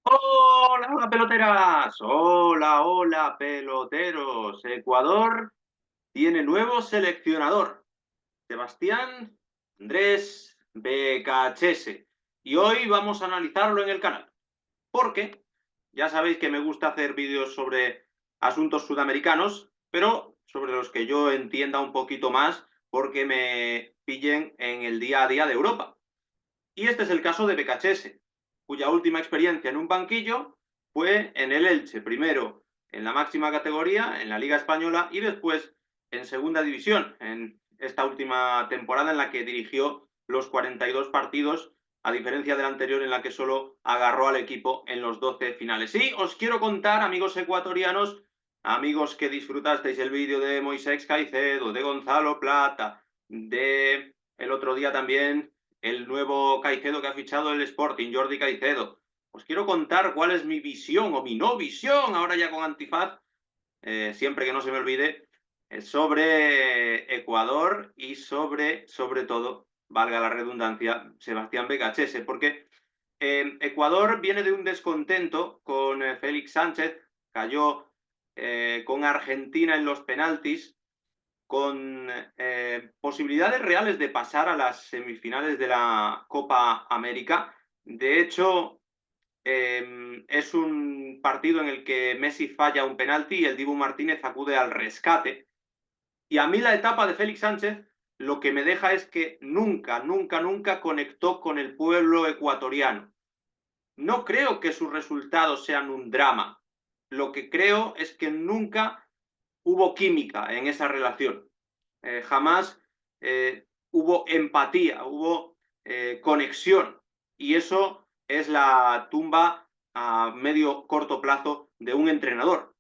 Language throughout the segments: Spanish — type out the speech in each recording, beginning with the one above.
Hola, hola peloteras. Hola, hola peloteros. Ecuador tiene nuevo seleccionador. Sebastián Andrés Becachese. Y hoy vamos a analizarlo en el canal. Porque ya sabéis que me gusta hacer vídeos sobre asuntos sudamericanos, pero sobre los que yo entienda un poquito más porque me pillen en el día a día de Europa. Y este es el caso de Becachese, cuya última experiencia en un banquillo fue en el Elche, primero en la máxima categoría, en la Liga Española, y después en Segunda División, en esta última temporada en la que dirigió los 42 partidos, a diferencia de la anterior en la que solo agarró al equipo en los 12 finales. Y os quiero contar, amigos ecuatorianos, amigos que disfrutasteis el vídeo de Moisés Caicedo, de Gonzalo Plata, de el otro día también el nuevo Caicedo que ha fichado el Sporting, Jordi Caicedo. Os quiero contar cuál es mi visión o mi no visión, ahora ya con antifaz, siempre que no se me olvide, sobre Ecuador y sobre todo, valga la redundancia, Sebastián Becachese, porque Ecuador viene de un descontento con Félix Sánchez, cayó con Argentina en los penaltis, con posibilidades reales de pasar a las semifinales de la Copa América. De hecho, es un partido en el que Messi falla un penalti y el Dibu Martínez acude al rescate. Y a mí la etapa de Félix Sánchez lo que me deja es que nunca, nunca, nunca conectó con el pueblo ecuatoriano. No creo que sus resultados sean un drama. Lo que creo es que nunca hubo química en esa relación. Jamás hubo empatía, hubo conexión. Y eso es la tumba a medio corto plazo de un entrenador.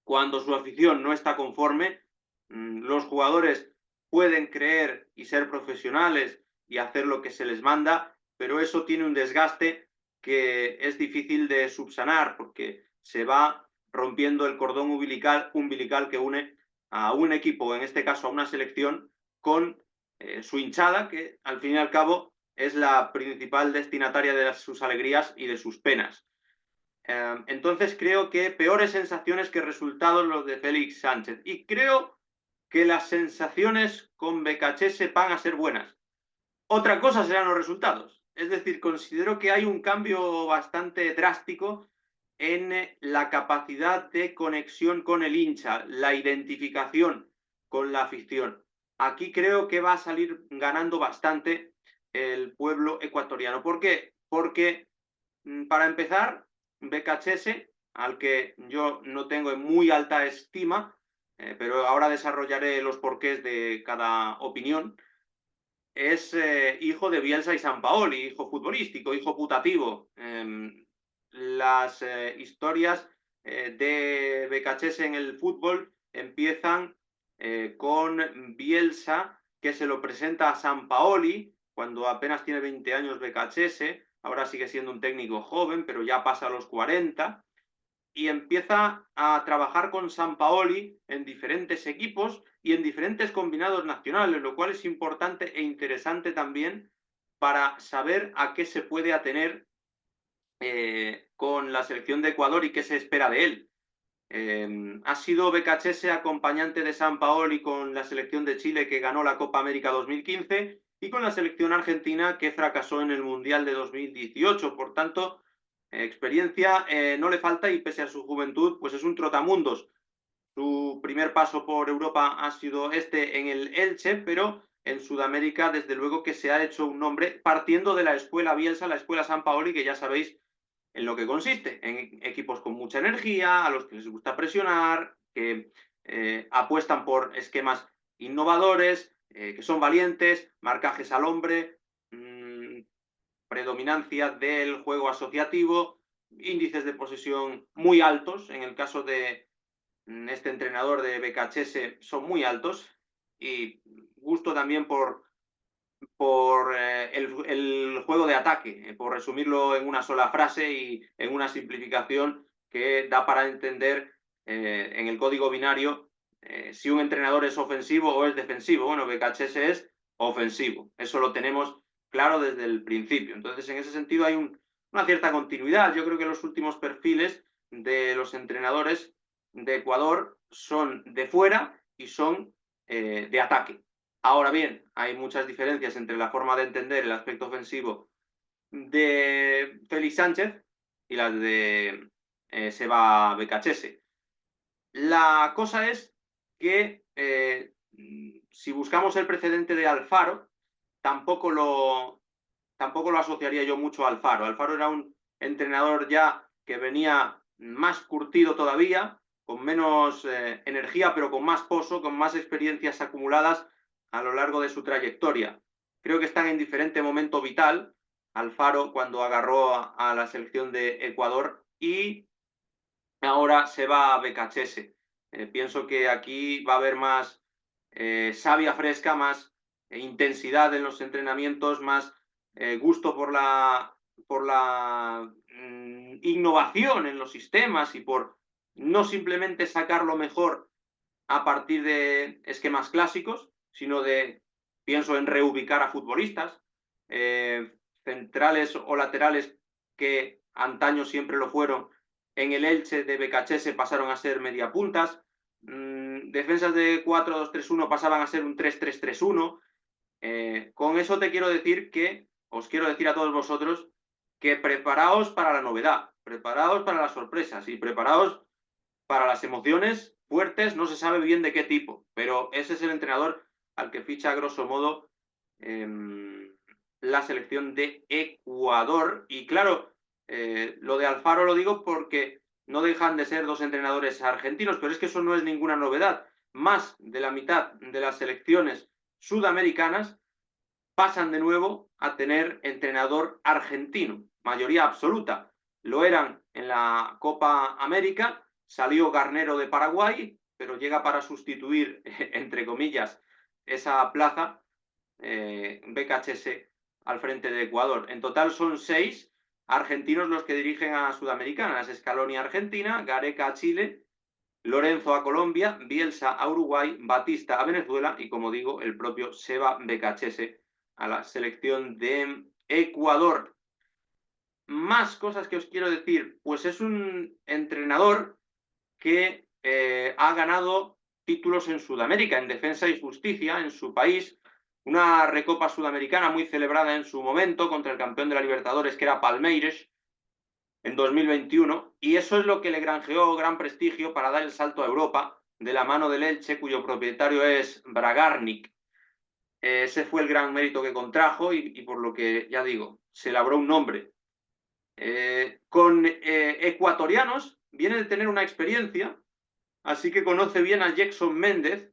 Cuando su afición no está conforme, los jugadores pueden creer y ser profesionales y hacer lo que se les manda, pero eso tiene un desgaste que es difícil de subsanar porque se va rompiendo el cordón umbilical que une a un equipo, en este caso a una selección, con su hinchada, que al fin y al cabo es la principal destinataria de sus alegrías y de sus penas. Entonces creo que peores sensaciones que resultados los de Félix Sánchez. Y creo que las sensaciones con Becachese van a ser buenas. Otra cosa serán los resultados. Es decir, considero que hay un cambio bastante drástico en la capacidad de conexión con el hincha, la identificación con la afición. Aquí creo que va a salir ganando bastante el pueblo ecuatoriano. ¿Por qué? Porque, para empezar, Becachese, al que yo no tengo en muy alta estima, pero ahora desarrollaré los porqués de cada opinión, es hijo de Bielsa y Sampaoli, hijo futbolístico, hijo putativo. Las historias de Becachese en el fútbol empiezan con Bielsa, que se lo presenta a Sampaoli cuando apenas tiene 20 años Becachese, ahora sigue siendo un técnico joven, pero ya pasa a los 40, y empieza a trabajar con Sampaoli en diferentes equipos y en diferentes combinados nacionales, lo cual es importante e interesante también para saber a qué se puede atener con la selección de Ecuador y qué se espera de él. Ha sido Becachese acompañante de Sampaoli con la selección de Chile, que ganó la Copa América 2015, y con la selección argentina, que fracasó en el Mundial de 2018. Por tanto, experiencia no le falta, y pese a su juventud, pues es un trotamundos. Su primer paso por Europa ha sido este en el Elche, pero en Sudamérica desde luego que se ha hecho un nombre partiendo de la escuela Bielsa, la escuela Sampaoli, que ya sabéis en lo que consiste, en equipos con mucha energía, a los que les gusta presionar, que apuestan por esquemas innovadores, que son valientes, marcajes al hombre, predominancia del juego asociativo, índices de posesión muy altos. En el caso de este entrenador de Becachese son muy altos, y gusto también por el juego de ataque, por resumirlo en una sola frase y en una simplificación que da para entender en el código binario si un entrenador es ofensivo o es defensivo. Bueno, Becachese es ofensivo, eso lo tenemos claro desde el principio. Entonces, en ese sentido hay una cierta continuidad. Yo creo que los últimos perfiles de los entrenadores de Ecuador son de fuera y son de ataque. Ahora bien, hay muchas diferencias entre la forma de entender el aspecto ofensivo de Félix Sánchez y las de Seba Becachese. La cosa es que si buscamos el precedente de Alfaro, tampoco lo, tampoco lo asociaría yo mucho a Alfaro. Alfaro era un entrenador ya que venía más curtido todavía, con menos energía, pero con más pozo, con más experiencias acumuladas a lo largo de su trayectoria. Creo que está en diferente momento vital Alfaro cuando agarró a la selección de Ecuador y ahora se va a Becachese. Pienso que aquí va a haber más savia fresca, más intensidad en los entrenamientos, más gusto por la innovación en los sistemas y por no simplemente sacar lo mejor a partir de esquemas clásicos, sino de, pienso en reubicar a futbolistas, centrales o laterales que antaño siempre lo fueron. En el Elche de Becachese pasaron a ser mediapuntas, defensas de 4-2-3-1 pasaban a ser un 3-3-3-1. Con eso te quiero decir que, os quiero decir a todos vosotros, que preparaos para la novedad, preparaos para las sorpresas y preparaos para las emociones fuertes, no se sabe bien de qué tipo, pero ese es el entrenador al que ficha a grosso modo la selección de Ecuador. Y claro, lo de Alfaro lo digo porque no dejan de ser dos entrenadores argentinos, pero es que eso no es ninguna novedad. Más de la mitad de las selecciones sudamericanas pasan de nuevo a tener entrenador argentino, mayoría absoluta. Lo eran en la Copa América, salió Garnero de Paraguay, pero llega para sustituir, entre comillas, esa plaza, BKHS al frente de Ecuador. En total son 6 argentinos los que dirigen a Sudamericanas: Scaloni a Argentina, Gareca a Chile, Lorenzo a Colombia, Bielsa a Uruguay, Batista a Venezuela y, como digo, el propio Seba Becachese a la selección de Ecuador. Más cosas que os quiero decir. Pues es un entrenador que ha ganado títulos en Sudamérica, en Defensa y Justicia, en su país. Una recopa sudamericana muy celebrada en su momento contra el campeón de la Libertadores, que era Palmeiras, en 2021, y eso es lo que le granjeó gran prestigio para dar el salto a Europa, de la mano del Elche, cuyo propietario es Bragarnik. Ese fue el gran mérito que contrajo y por lo que, ya digo, se labró un nombre. Con ecuatorianos viene de tener una experiencia, así que conoce bien a Jackson Méndez,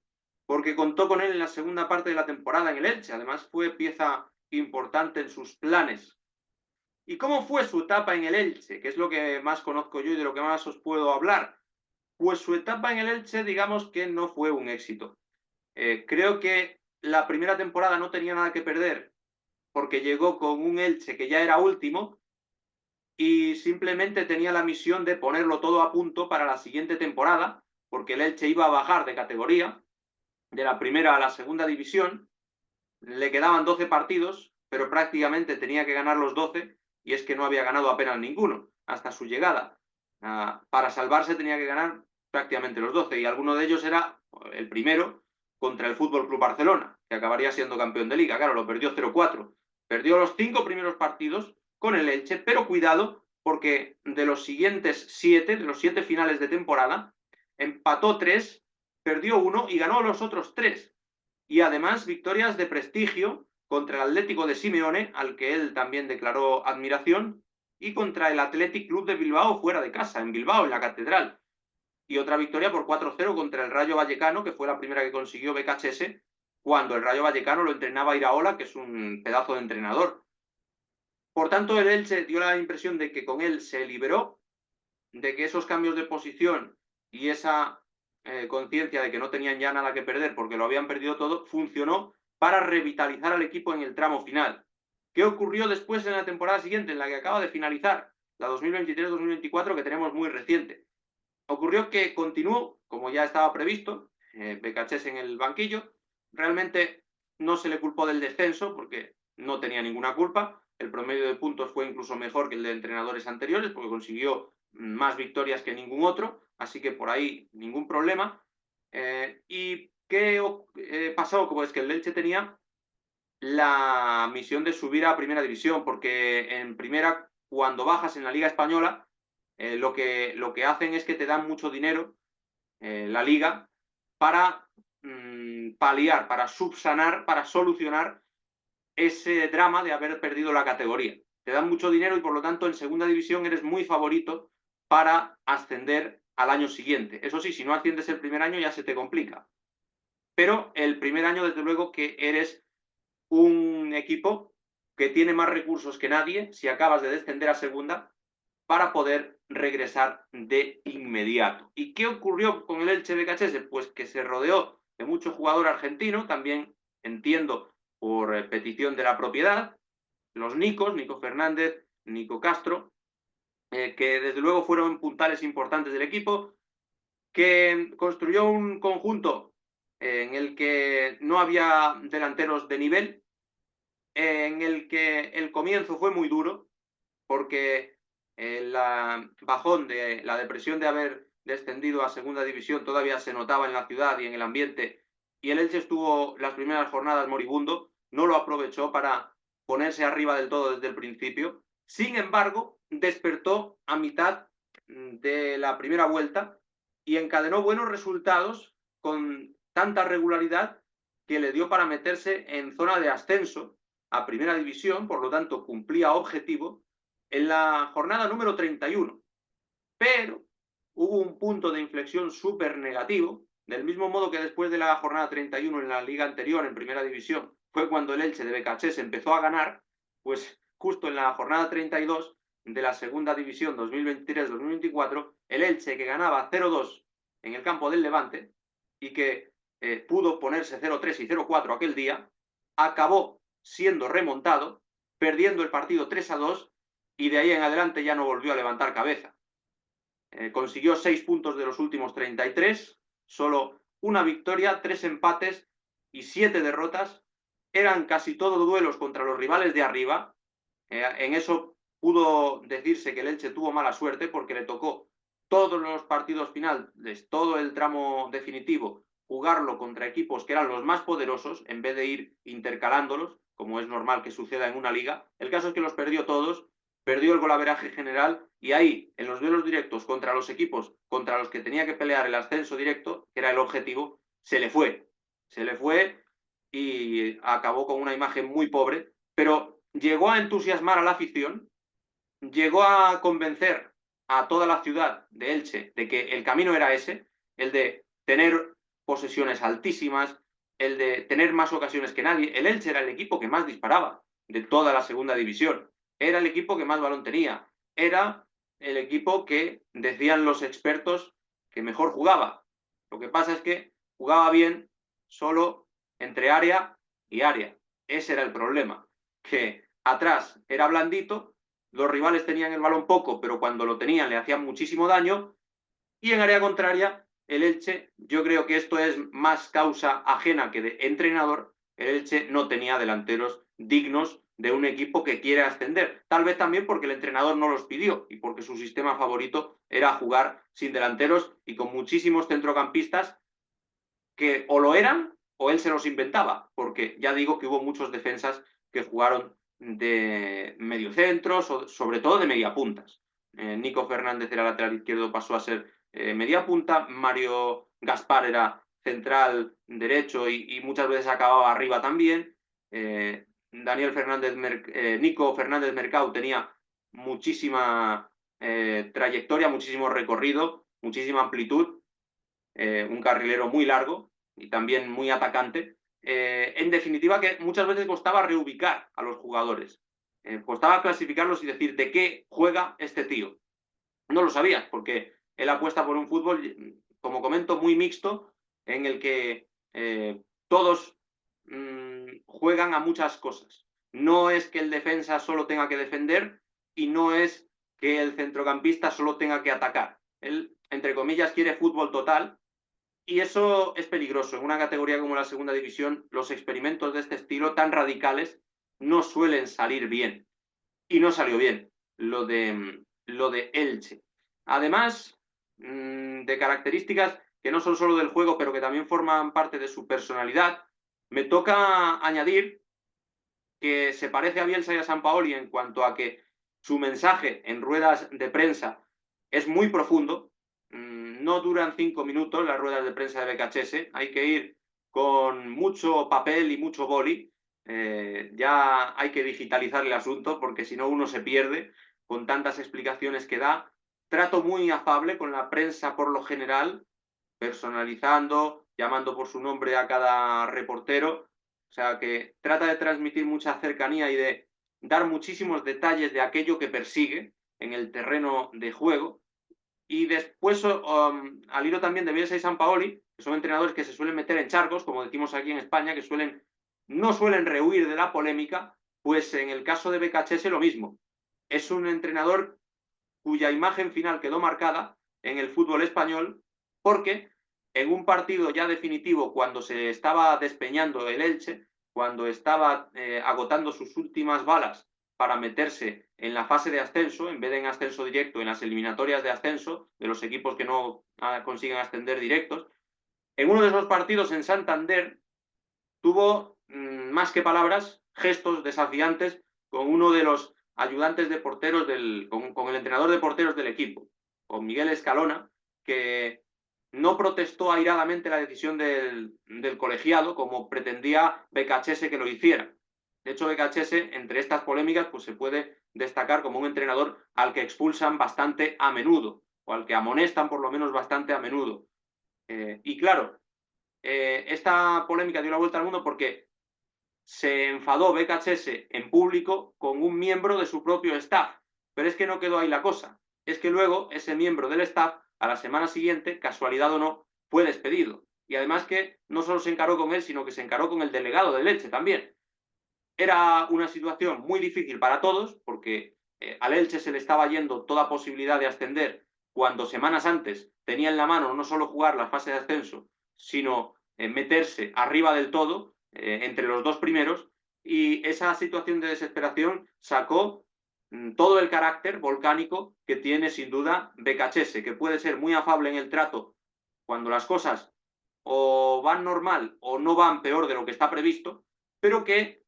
porque contó con él en la segunda parte de la temporada en el Elche. Además, fue pieza importante en sus planes. ¿Y cómo fue su etapa en el Elche? Que es lo que más conozco yo y de lo que más os puedo hablar. Pues su etapa en el Elche, digamos que no fue un éxito. Creo que la primera temporada no tenía nada que perder porque llegó con un Elche que ya era último y simplemente tenía la misión de ponerlo todo a punto para la siguiente temporada, porque el Elche iba a bajar de categoría, de la primera a la segunda división. Le quedaban 12 partidos, pero prácticamente tenía que ganar los 12, y es que no había ganado apenas ninguno hasta su llegada. Para salvarse tenía que ganar prácticamente los 12, y alguno de ellos era el primero contra el Fútbol Club Barcelona, que acabaría siendo campeón de liga. Claro, lo perdió 0-4. Perdió los 5 primeros partidos con el Elche, pero cuidado, porque de los siguientes 7, de los 7 finales de temporada, empató 3, perdió 1 y ganó los otros 3. Y además victorias de prestigio contra el Atlético de Simeone, al que él también declaró admiración, y contra el Athletic Club de Bilbao fuera de casa, en Bilbao, en la Catedral. Y otra victoria por 4-0 contra el Rayo Vallecano, que fue la primera que consiguió BKHS, cuando el Rayo Vallecano lo entrenaba Iraola, que es un pedazo de entrenador. Por tanto, el Elche dio la impresión de que con él se liberó, de que esos cambios de posición y esa conciencia de que no tenían ya nada que perder porque lo habían perdido todo, funcionó para revitalizar al equipo en el tramo final. ¿Qué ocurrió después en la temporada siguiente, en la que acaba de finalizar, la 2023-2024, que tenemos muy reciente? Ocurrió que continuó, como ya estaba previsto, Becachés en el banquillo. Realmente no se le culpó del descenso porque no tenía ninguna culpa. el promedio de puntos fue incluso mejor que el de entrenadores anteriores, porque consiguió más victorias que ningún otro, así que por ahí ningún problema. ¿Y qué pasó? Pues que el Elche tenía la misión de subir a primera división, porque en primera, cuando bajas en la Liga Española, lo que hacen es que te dan mucho dinero, la liga, para paliar, para subsanar, para solucionar ese drama de haber perdido la categoría. Te dan mucho dinero y por lo tanto en segunda división eres muy favorito para ascender al año siguiente. Eso sí, si no asciendes el primer año ya se te complica. Pero el primer año, desde luego, que eres un equipo que tiene más recursos que nadie si acabas de descender a segunda para poder regresar de inmediato. ¿Y qué ocurrió con el Elche BKHS? Pues que se rodeó de mucho jugador argentino, también entiendo por petición de la propiedad, los Nicos, Nico Fernández, Nico Castro, que desde luego fueron puntales importantes del equipo, que construyó un conjunto en el que no había delanteros de nivel, en el que el comienzo fue muy duro, porque el bajón de la depresión de haber descendido a segunda división todavía se notaba en la ciudad y en el ambiente, y el Elche estuvo las primeras jornadas moribundo, no lo aprovechó para ponerse arriba del todo desde el principio. Sin embargo, despertó a mitad de la primera vuelta y encadenó buenos resultados con tanta regularidad que le dio para meterse en zona de ascenso a primera división, por lo tanto cumplía objetivo en la jornada número 31. Pero hubo un punto de inflexión súper negativo, del mismo modo que después de la jornada 31 en la liga anterior, en primera división, fue cuando el Elche de Becaché se empezó a ganar, pues justo en la jornada 32 de la segunda división 2023-2024, el Elche, que ganaba 0-2 en el campo del Levante y que pudo ponerse 0-3 y 0-4 aquel día, acabó siendo remontado, perdiendo el partido 3-2 y de ahí en adelante ya no volvió a levantar cabeza. Consiguió 6 puntos de los últimos 33, solo una victoria, 3 empates y 7 derrotas. Eran casi todos duelos contra los rivales de arriba. En eso pudo decirse que el Elche tuvo mala suerte porque le tocó todos los partidos finales, todo el tramo definitivo, jugarlo contra equipos que eran los más poderosos en vez de ir intercalándolos, como es normal que suceda en una liga. El caso es que los perdió todos, perdió el golaveraje general y ahí, en los duelos directos contra los equipos contra los que tenía que pelear el ascenso directo, que era el objetivo, se le fue. Se le fue y acabó con una imagen muy pobre, pero llegó a entusiasmar a la afición, llegó a convencer a toda la ciudad de Elche de que el camino era ese, el de tener posesiones altísimas, el de tener más ocasiones que nadie. El Elche era el equipo que más disparaba de toda la segunda división, era el equipo que más balón tenía, era el equipo que decían los expertos que mejor jugaba. Lo que pasa es que jugaba bien solo entre área y área. Ese era el problema, que atrás era blandito, los rivales tenían el balón poco, pero cuando lo tenían le hacían muchísimo daño, y en área contraria, el Elche, yo creo que esto es más causa ajena que de entrenador, el Elche no tenía delanteros dignos de un equipo que quiere ascender. Tal vez también porque el entrenador no los pidió y porque su sistema favorito era jugar sin delanteros y con muchísimos centrocampistas que o lo eran o él se los inventaba, porque ya digo que hubo muchos defensas que jugaron de mediocentros o sobre todo de mediapuntas. Nico Fernández era lateral izquierdo, pasó a ser media punta, Mario Gaspar era central derecho y muchas veces acababa arriba también. Nico Fernández Mercado tenía muchísima trayectoria, muchísimo recorrido, muchísima amplitud, un carrilero muy largo y también muy atacante. En definitiva, que muchas veces costaba reubicar a los jugadores. Costaba clasificarlos y decir de qué juega este tío. No lo sabías, porque él apuesta por un fútbol, como comento, muy mixto, en el que todos juegan a muchas cosas. No es que el defensa solo tenga que defender y no es que el centrocampista solo tenga que atacar. Él, entre comillas, quiere fútbol total y eso es peligroso. En una categoría como la segunda división, los experimentos de este estilo tan radicales no suelen salir bien. y no salió bien lo de Elche. Además de características que no son solo del juego, pero que también forman parte de su personalidad, me toca añadir que se parece a Bielsa y a Sampaoli en cuanto a que su mensaje en ruedas de prensa es muy profundo. No duran 5 minutos las ruedas de prensa de BKHS, hay que ir con mucho papel y mucho boli. Ya hay que digitalizar el asunto porque si no uno se pierde con tantas explicaciones que da. Trato muy afable con la prensa por lo general, personalizando, llamando por su nombre a cada reportero. O sea, que trata de transmitir mucha cercanía y de dar muchísimos detalles de aquello que persigue en el terreno de juego. Y después, al hilo también de Bielsa y Sampaoli, que son entrenadores que se suelen meter en charcos, como decimos aquí en España, que no suelen rehuir de la polémica, pues en el caso de BKHS lo mismo. Es un entrenador cuya imagen final quedó marcada en el fútbol español porque en un partido ya definitivo, cuando se estaba despeñando el Elche, cuando estaba agotando sus últimas balas para meterse en la fase de ascenso, en vez de en ascenso directo, en las eliminatorias de ascenso de los equipos que no consiguen ascender directos, en uno de esos partidos en Santander tuvo más que palabras, gestos desafiantes con uno de los ayudantes de porteros con el entrenador de porteros del equipo, con Miguel Escalona, que no protestó airadamente la decisión del colegiado como pretendía BKHS que lo hiciera. De hecho, BKHS, entre estas polémicas, pues se puede destacar como un entrenador al que expulsan bastante a menudo, o al que amonestan por lo menos bastante a menudo. Y claro, esta polémica dio la vuelta al mundo porque se enfadó BKHS en público con un miembro de su propio staff. Pero es que no quedó ahí la cosa. Es que luego ese miembro del staff, a la semana siguiente, casualidad o no, fue despedido. Y además que no solo se encaró con él, sino que se encaró con el delegado de Elche también. Era una situación muy difícil para todos, porque al Elche se le estaba yendo toda posibilidad de ascender cuando semanas antes tenía en la mano no solo jugar la fase de ascenso, sino meterse arriba del todo, entre los dos primeros, y esa situación de desesperación sacó todo el carácter volcánico que tiene sin duda BKHS, que puede ser muy afable en el trato cuando las cosas o van normal o no van peor de lo que está previsto, pero que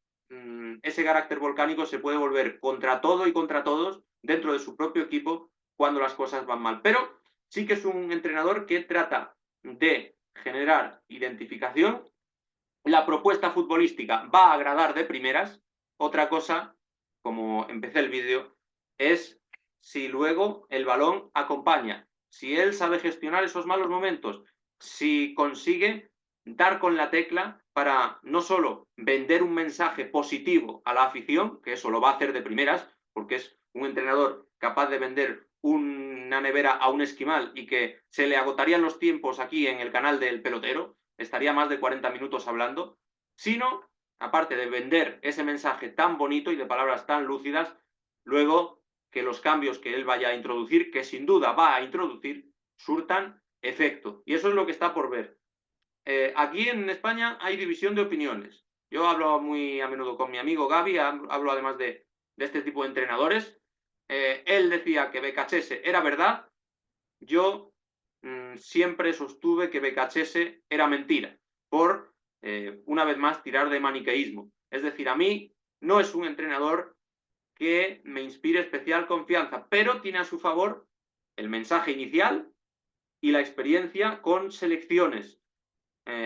ese carácter volcánico se puede volver contra todo y contra todos dentro de su propio equipo cuando las cosas van mal. Pero sí que es un entrenador que trata de generar identificación. La propuesta futbolística va a agradar de primeras. Otra cosa, como empecé el vídeo, es si luego el balón acompaña, si él sabe gestionar esos malos momentos, si consigue dar con la tecla para no solo vender un mensaje positivo a la afición, que eso lo va a hacer de primeras, porque es un entrenador capaz de vender una nevera a un esquimal y que se le agotarían los tiempos aquí en el canal del pelotero, estaría más de 40 minutos hablando, sino, aparte de vender ese mensaje tan bonito y de palabras tan lúcidas, luego que los cambios que él vaya a introducir, que sin duda va a introducir, surtan efecto. Y eso es lo que está por ver. Aquí en España hay división de opiniones. Yo hablo muy a menudo con mi amigo Gaby, hablo además de este tipo de entrenadores. Él decía que BKHS era verdad. Yo siempre sostuve que BKHS era mentira, por, una vez más, tirar de maniqueísmo. Es decir, a mí no es un entrenador que me inspire especial confianza, pero tiene a su favor el mensaje inicial y la experiencia con selecciones,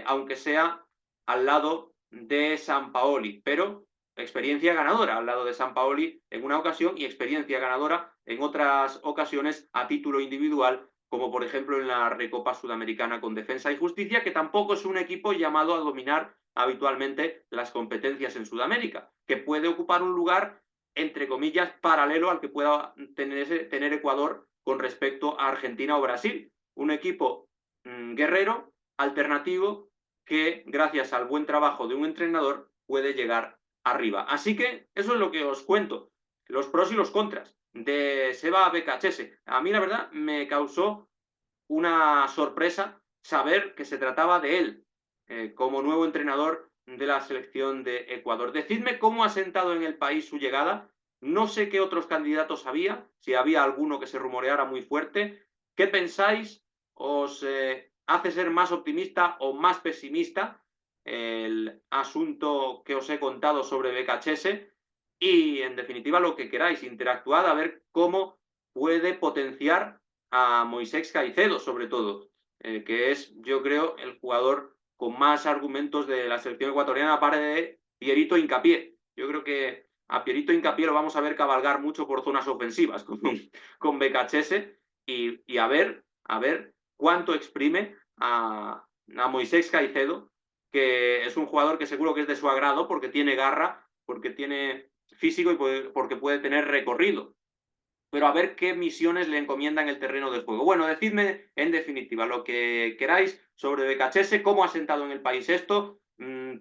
aunque sea al lado de Sampaoli, pero experiencia ganadora al lado de Sampaoli en una ocasión y experiencia ganadora en otras ocasiones a título individual, como por ejemplo en la Recopa Sudamericana con Defensa y Justicia, que tampoco es un equipo llamado a dominar habitualmente las competencias en Sudamérica, que puede ocupar un lugar, entre comillas, paralelo al que pueda tener Ecuador con respecto a Argentina o Brasil. Un equipo guerrero, alternativo, que gracias al buen trabajo de un entrenador puede llegar arriba. Así que eso es lo que os cuento, los pros y los contras de Seba BKHS. A mí la verdad me causó una sorpresa saber que se trataba de él como nuevo entrenador de la selección de Ecuador. Decidme cómo ha sentado en el país su llegada, No sé qué otros candidatos había, si había alguno que se rumoreara muy fuerte. ¿Qué pensáis? ¿Os hace ser más optimista o más pesimista el asunto que os he contado sobre BKHS? Y, en definitiva, lo que queráis, interactuad a ver cómo puede potenciar a Moisés Caicedo, sobre todo, que es, yo creo, el jugador con más argumentos de la selección ecuatoriana, aparte de Pierito Hincapié. Yo creo que a Pierito Hincapié lo vamos a ver cabalgar mucho por zonas ofensivas con BKHS y a ver cuánto exprime a Moisés Caicedo, que es un jugador que seguro que es de su agrado porque tiene garra, porque tiene físico y porque puede tener recorrido. Pero a ver qué misiones le encomiendan el terreno de juego. Bueno, decidme en definitiva lo que queráis sobre BKHS, cómo ha sentado en el país esto.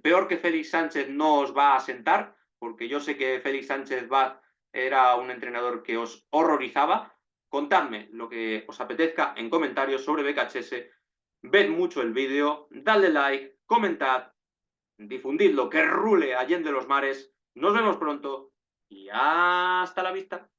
Peor que Félix Sánchez no os va a sentar, porque yo sé que Félix Sánchez Vaz era un entrenador que os horrorizaba. Contadme lo que os apetezca en comentarios sobre BKHS. Ved mucho el vídeo, dadle like, comentad, difundidlo, que rule allende los mares. Nos vemos pronto y hasta la vista.